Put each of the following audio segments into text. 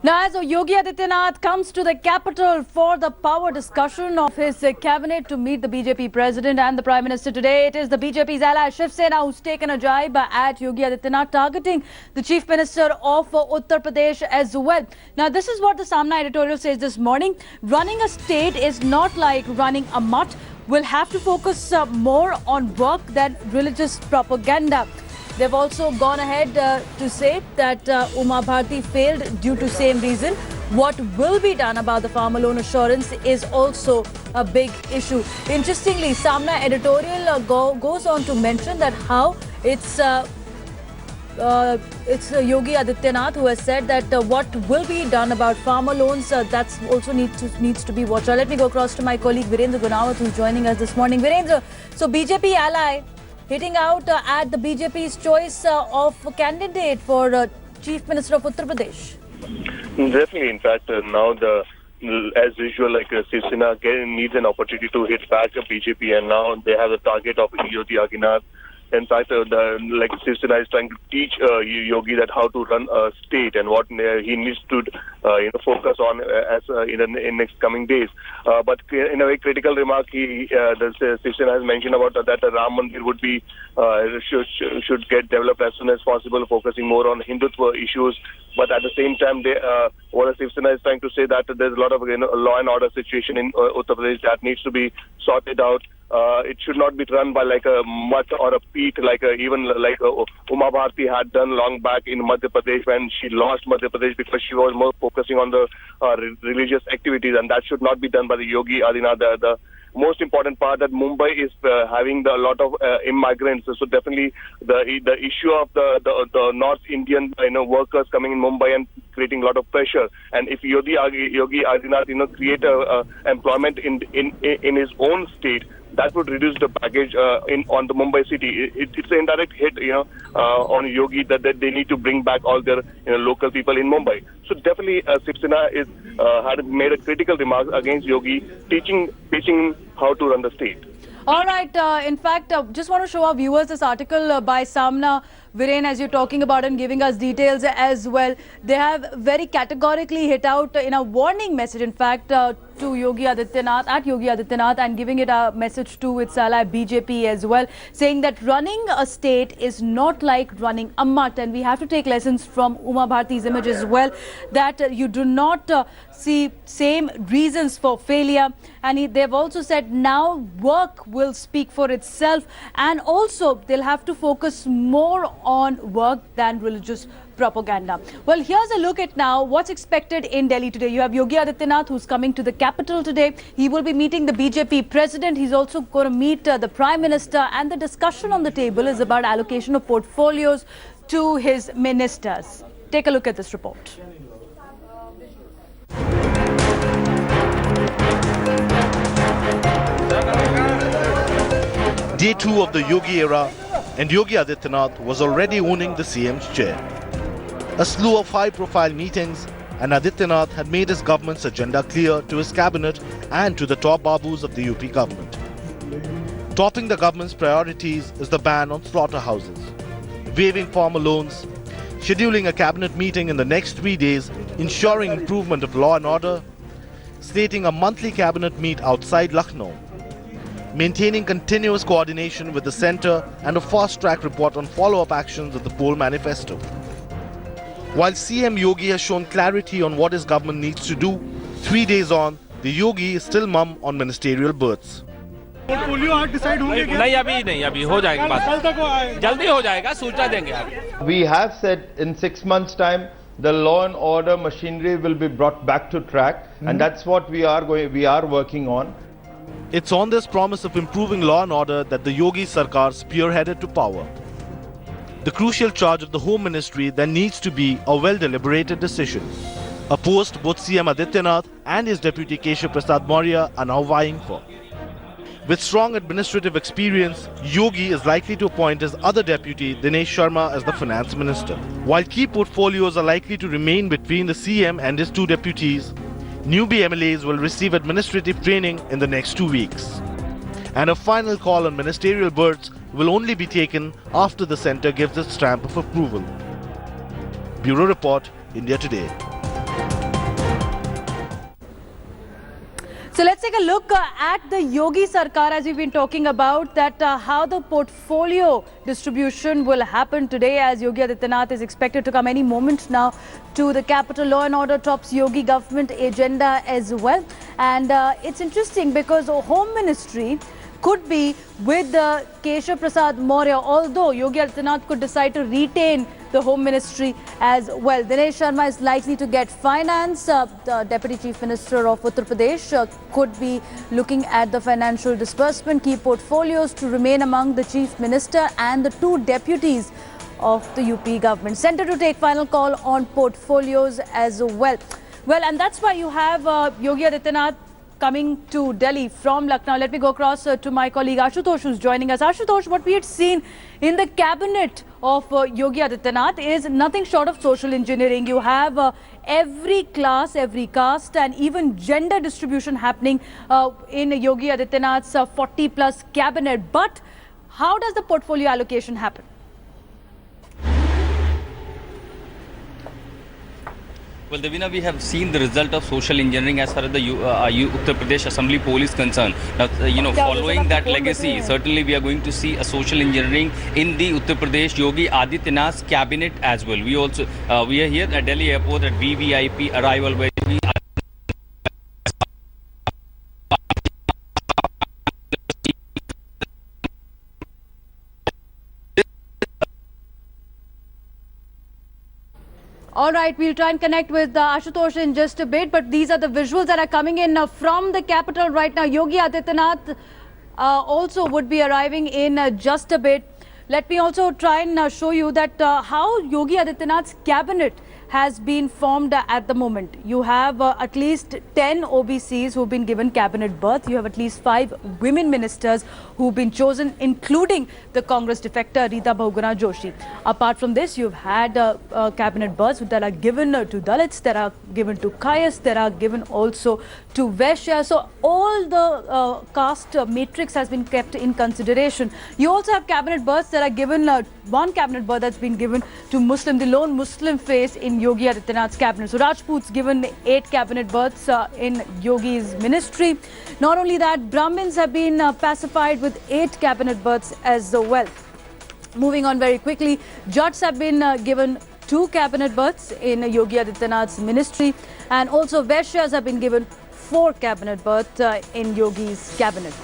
Now, as Yogi Adityanath comes to the capital for the power discussion of his cabinet to meet the BJP president and the Prime Minister today, it is the BJP's ally Shiv Sena who's taken a jibe at Yogi Adityanath, targeting the Chief Minister of Uttar Pradesh as well. Now, this is what the Samna editorial says this morning. Running a state is not like running a mutt. We'll have to focus more on work than religious propaganda. They've also gone ahead to say that Uma Bharti failed due to same reason. What will be done about the farmer loan assurance is also a big issue. Interestingly, Samna editorial goes on to mention that how it's Yogi Adityanath who has said that what will be done about farmer loans, that's also needs to be watched. Let me go across to my colleague Virendra Gunawat, who's joining us this morning. Virendra, so BJP ally hitting out at the BJP's choice of candidate for Chief Minister of Uttar Pradesh. Definitely. In fact, now as usual, Shiv Sena needs an opportunity to hit back at BJP, and now they have the target of Yogi Adityanath. In fact, Shiv Sena is trying to teach Yogi that how to run a state and what he needs to focus on in next coming days. But in a very critical remark, Shiv Sena has mentioned about that the Ram Mandir would be should get developed as soon as possible, focusing more on Hindutva issues. But at the same time, what Shiv Sena is trying to say that there's a lot of law and order situation in Uttar Pradesh that needs to be sorted out. It should not be run by like a mutt or a peat, even Uma Bharti had done long back in Madhya Pradesh when she lost Madhya Pradesh because she was more focusing on the religious activities, and that should not be done by the Yogi Adityanath. The most important part that Mumbai is having a lot of immigrants, so definitely the issue of the North Indian workers coming in Mumbai and creating a lot of pressure. And if Yogi Adityanath create employment in his own state, that would reduce the baggage on the Mumbai city. It's an indirect hit, on Yogi that they need to bring back all their local people in Mumbai. So definitely, Shiv Sena had made a critical remark against Yogi, teaching how to run the state. All right. In fact, just want to show our viewers this article by Samna. Viren, as you're talking about and giving us details as well, they have very categorically hit out in a warning message, in fact, to Yogi Adityanath, and giving it a message to its ally BJP as well, saying that running a state is not like running a mutt, and we have to take lessons from Uma Bharti's image as well, that you do not see same reasons for failure. And they've also said now work will speak for itself, and also they'll have to focus more on work than religious propaganda. Well, here's a look at now what's expected in Delhi today. You have Yogi Adityanath, who's coming to the capital today. He will be meeting the BJP president. He's also going to meet the Prime Minister, and the discussion on the table is about allocation of portfolios to his ministers. Take a look at this report. Day 2 of the Yogi era, and Yogi Adityanath was already owning the CM's chair. A slew of high-profile meetings, and Adityanath had made his government's agenda clear to his cabinet and to the top babus of the UP government. Topping the government's priorities is the ban on slaughterhouses, waiving farmer loans, scheduling a cabinet meeting in the next 3 days, ensuring improvement of law and order, slating a monthly cabinet meet outside Lucknow, maintaining continuous coordination with the centre, and a fast-track report on follow-up actions of the poll manifesto. While CM Yogi has shown clarity on what his government needs to do, 3 days on, the Yogi is still mum on ministerial berths. We have said in 6 months' time the law and order machinery will be brought back to track, and that's what we are working on. It's on this promise of improving law and order that the Yogi Sarkar spearheaded to power. The crucial charge of the Home Ministry then needs to be a well-deliberated decision, a post both CM Adityanath and his deputy Keshav Prasad Maurya are now vying for. With strong administrative experience, Yogi is likely to appoint his other deputy Dinesh Sharma as the finance minister. While key portfolios are likely to remain between the CM and his two deputies, newbie MLAs will receive administrative training in the next 2 weeks. And a final call on ministerial berths will only be taken after the centre gives its stamp of approval. Bureau Report, India Today. So let's take a look at the Yogi Sarkar, as we've been talking about, that how the portfolio distribution will happen today, as Yogi Adityanath is expected to come any moment now to the capital. Law and order tops Yogi government agenda as well. And it's interesting because the Home Ministry could be with Keshav Prasad Maurya, although Yogi Adityanath could decide to retain the Home Ministry as well. Dinesh Sharma is likely to get finance. The Deputy Chief Minister of Uttar Pradesh could be looking at the financial disbursement. Key portfolios to remain among the Chief Minister and the two deputies of the UP government. Centre to take final call on portfolios as well. Well, and that's why you have Yogi Adityanath coming to Delhi from Lucknow. Let me go across to my colleague Ashutosh, who's joining us. Ashutosh, what we had seen in the cabinet of Yogi Adityanath is nothing short of social engineering. You have every class, every caste and even gender distribution happening in Yogi Adityanath's 40-plus cabinet. But how does the portfolio allocation happen? Well, Devina, we have seen the result of social engineering as far as the Uttar Pradesh Assembly poll is concerned. Now, following that legacy, certainly we are going to see a social engineering in the Uttar Pradesh Yogi Adityanath's cabinet as well. We are here at Delhi Airport at VVIP arrival, where we All right, we'll try and connect with Ashutosh in just a bit, but these are the visuals that are coming in from the capital right now. Yogi Adityanath also would be arriving in just a bit. Let me also try and show you that how Yogi Adityanath's cabinet has been formed at the moment. You have at least 10 OBCs who've been given cabinet berth. You have at least 5 women ministers who've been chosen, including the Congress defector Rita Bahuguna Joshi. Apart from this, you've had cabinet berths that are given to Dalits, that are given to Kayas, that are given also to Vaishya. So all the caste matrix has been kept in consideration. You also have cabinet berths that are given, one cabinet berth that's been given to Muslim, the lone Muslim face in Yogi Adityanath's cabinet. So Rajput's given 8 cabinet berths in Yogi's ministry. Not only that, Brahmins have been pacified with 8 cabinet berths as well. Moving on very quickly, Jats have been given 2 cabinet berths in Yogi Adityanath's ministry, and also Vaishyas have been given 4 cabinet berths in Yogi's cabinet.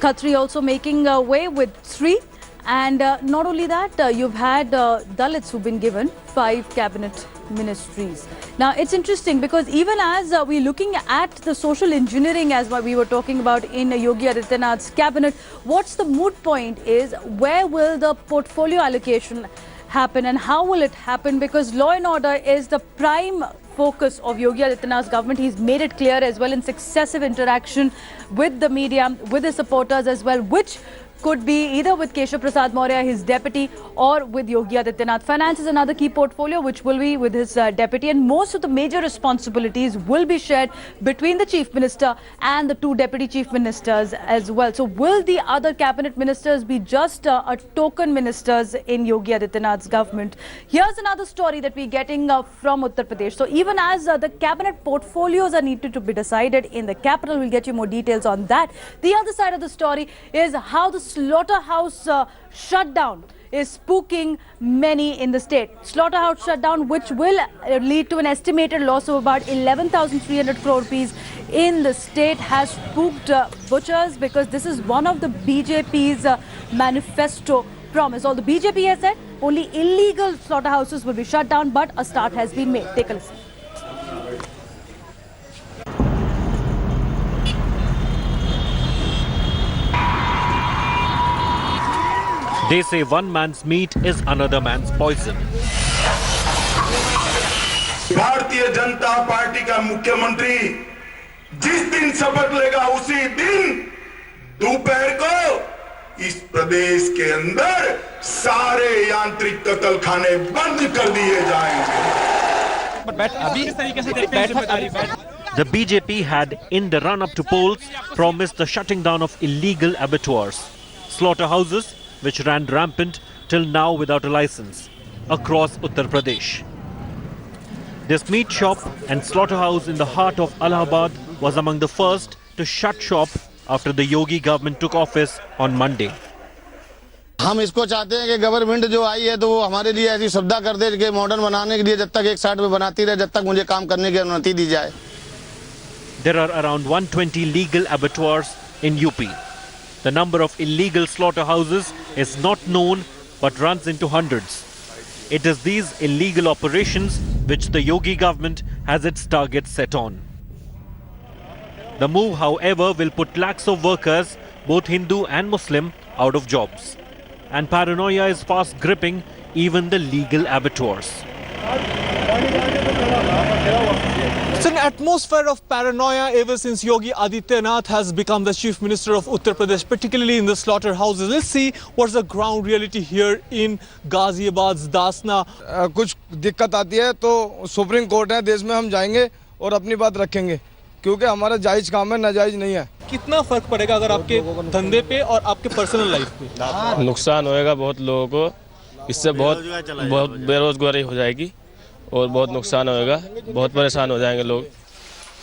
Khatri also making way with 3. And not only that, you've had Dalits who've been given 5 cabinet ministries. Now, it's interesting because even as we're looking at the social engineering, as what we were talking about in Yogi Adityanath's cabinet, what's the moot point is where will the portfolio allocation happen and how will it happen? Because law and order is the prime focus of Yogi Adityanath's government. He's made it clear as well in successive interaction with the media, with his supporters as well, which could be either with Keshav Prasad Maurya, his deputy, or with Yogi Adityanath. Finance is another key portfolio which will be with his deputy, and most of the major responsibilities will be shared between the chief minister and the 2 deputy chief ministers as well. So will the other cabinet ministers be just a token ministers in Yogi Adityanath's government? Here's another story that we're getting from Uttar Pradesh. So even as the cabinet portfolios are needed to be decided in the capital, we'll get you more details on that. The other side of the story is how the slaughterhouse shutdown is spooking many in the state. Slaughterhouse shutdown, which will lead to an estimated loss of about 11,300 crore rupees in the state, has spooked butchers because this is one of the BJP's manifesto promise. All the BJP has said only illegal slaughterhouses will be shut down, but a start has been made. Take a listen. They say one man's meat is another man's poison. Bharatiya Janata party का मुख्यमंत्री जिस दिन शपथ लेगा उसी दिन दोपहर को इस प्रदेश के अंदर सारे यांत्रिक कत्लखाने बंद कर दिए जाएंगे। The BJP had, in the run-up to polls, promised the shutting down of illegal abattoirs, slaughterhouses, which ran rampant till now without a license across Uttar Pradesh. This meat shop and slaughterhouse in the heart of Allahabad was among the first to shut shop after the Yogi government took office on Monday. हम इसको चाहते हैं कि government जो आई है तो वो हमारे लिए ऐसी सुविधा कर दे कि मॉडर्न बनाने के लिए जब तक एक साइड पे बनाती रहे, जब तक मुझे काम करने की अनुमति दी जाए. There are around 120 legal abattoirs in UP. The number of illegal slaughterhouses is not known but runs into hundreds. It is these illegal operations which the Yogi government has its targets set on. The move, however, will put lakhs of workers, both Hindu and Muslim, out of jobs. And paranoia is fast gripping even the legal abattoirs. It's an atmosphere of paranoia ever since Yogi Adityanath has become the Chief Minister of Uttar Pradesh, particularly in the slaughterhouses. Let's see what's the ground reality here in Ghaziabad's Dasna. कुछ दिक्कत आती है तो supreme court है देश में, हम जाएंगे और अपनी बात रखेंगे क्योंकि हमारा जायज काम है, नाजायज नहीं है. कितना फर्क पड़ेगा अगर आपके धंधे पे और आपके पर्सनल लाइफ पे? नुकसान होएगा बहुत लोगों को, इससे बहुत बेरोजगारी हो जाएगी और बहुत नुकसान होएगा, बहुत परेशान हो जाएंगे लोग.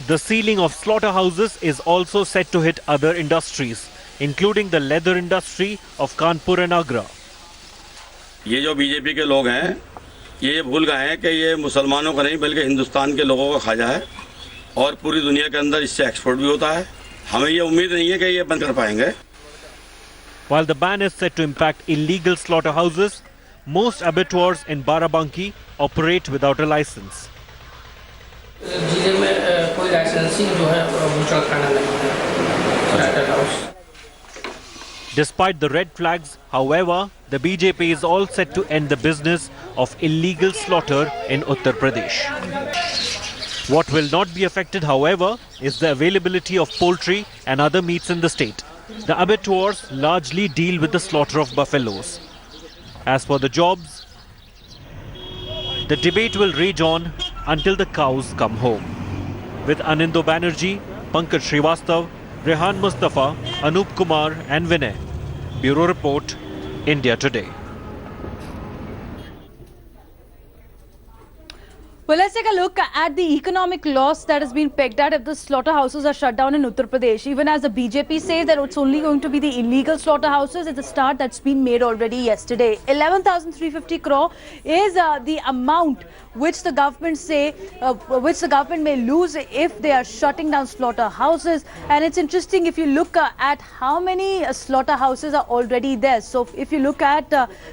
The sealing of slaughterhouses is also set to hit other industries, including the leather industry of Kanpur and Agra. ये जो बीजेपी के लोग हैं, ये भूल गए हैं कि ये मुसलमानों का नहीं बल्कि हिंदुस्तान के लोगों का खाजा है और पूरी दुनिया के अंदर इससे एक्सपोर्ट भी होता है. हमें ये उम्मीद नहीं है कि ये बंद कर पाएंगे. While the ban is set to impact illegal slaughterhouses, most abattoirs in Barabanki operate without a license. जिले में कोई लाइसेंसिंग जो है बूचड़खाना नहीं है, slaughter house. Despite the red flags, however, the BJP is all set to end the business of illegal slaughter in Uttar Pradesh. What will not be affected, however, is the availability of poultry and other meats in the state. The abattoirs largely deal with the slaughter of buffaloes. As for the jobs, the debate will rage on until the cows come home. With Anindo Banerjee, Pankaj Srivastav, Rehan Mustafa, Anup Kumar and Vinay. Bureau Report, India Today. Well, let's take a look at the economic loss that has been pegged at if the slaughterhouses are shut down in Uttar Pradesh. Even as the BJP says that it's only going to be the illegal slaughterhouses, it's a start that's been made already yesterday. 11,350 crore is the amount which the government which the government may lose if they are shutting down slaughterhouses. And it's interesting if you look at how many slaughterhouses are already there. So if you look at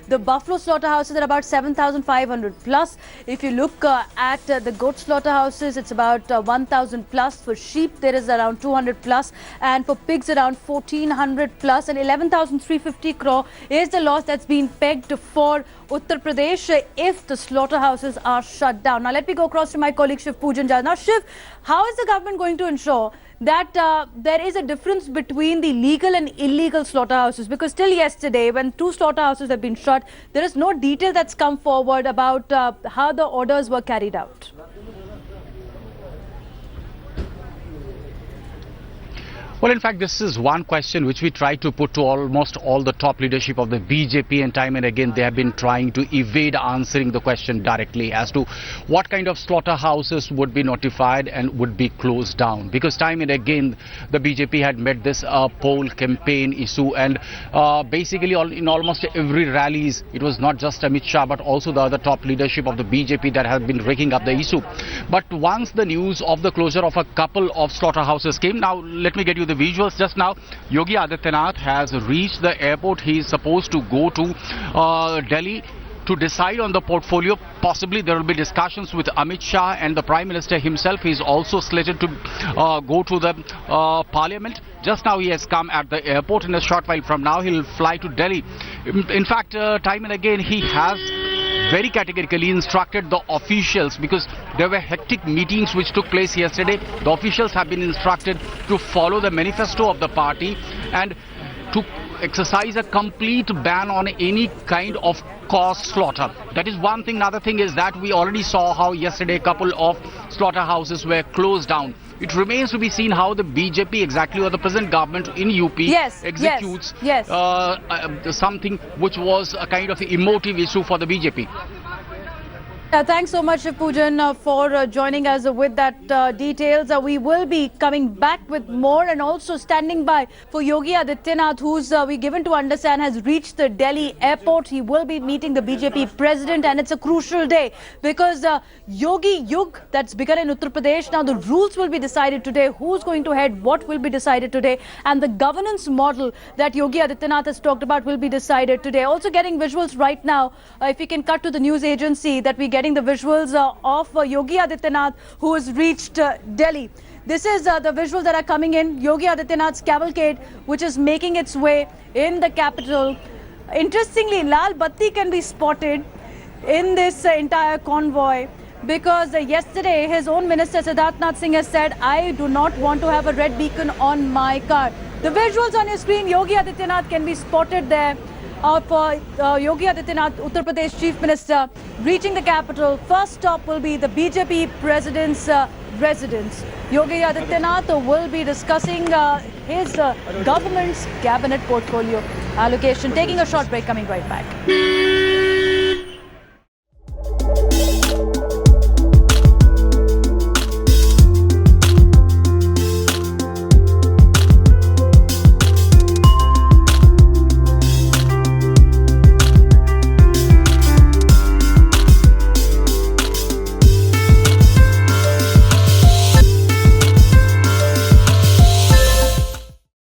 the buffalo slaughterhouses, there are about 7,500 plus. If you look at the goat slaughterhouses, it's about 1,000 plus. For sheep, there is around 200 plus, and for pigs, around 1,400 plus. And 11,350 crore is the loss that's been pegged for Uttar Pradesh if the slaughterhouses are shut down. Now, let me go across to my colleague Shiv Pujanjal. Now, Shiv, how is the government going to ensure that there is a difference between the legal and illegal slaughterhouses? Because till yesterday, when 2 slaughterhouses have been shut, there is no detail that's come forward about how the orders were carried out. Well, in fact, this is one question which we try to put to almost all the top leadership of the BJP, and time and again they have been trying to evade answering the question directly as to what kind of slaughterhouses would be notified and would be closed down. Because time and again the BJP had made this poll campaign issue, and basically in almost every rallies it was not just Amit Shah but also the other top leadership of the BJP that have been raking up the issue. But once the news of the closure of a couple of slaughterhouses came, now let me get you the visuals. Just now Yogi Adityanath has reached the airport. He is supposed to go to Delhi to decide on the portfolio. Possibly there will be discussions with Amit Shah and the Prime Minister himself. He is also slated to go to the Parliament. Just now he has come at the airport. In a short while from now he will fly to Delhi. In fact, time and again he has very categorically instructed the officials, because there were hectic meetings which took place yesterday. The officials have been instructed to follow the manifesto of the party and to exercise a complete ban on any kind of caused slaughter. That is one thing. Another thing is that we already saw how yesterday a couple of slaughterhouses were closed down. It remains to be seen how the BJP exactly, or the present government in UP, executes something which was a kind of emotive issue for the BJP. Thanks so much, Shiv Pujan, for joining us with that details. We will be coming back with more, and also standing by for Yogi Adityanath, who's we given to understand has reached the Delhi airport. He will be meeting the BJP president, and it's a crucial day because Yogi Yug that's begun in Uttar Pradesh. Now the rules will be decided today. Who's going to head? What will be decided today? And the governance model that Yogi Adityanath has talked about will be decided today. Also getting visuals right now. If we can cut to the news agency, that we getting the visuals of Yogi Adityanath, who has reached Delhi. This is the visuals that are coming in. Yogi Adityanath's cavalcade, which is making its way in the capital. Interestingly, Lal Batti can be spotted in this entire convoy, because yesterday his own minister Siddharth Nath Singh has said, I do not want to have a red beacon on my car. The visuals on your screen, Yogi Adityanath can be spotted there. For Yogi Adityanath, Uttar Pradesh Chief Minister, reaching the capital. First stop will be the BJP President's residence. Yogi Adityanath will be discussing his government's cabinet portfolio allocation. Taking a short break, coming right back.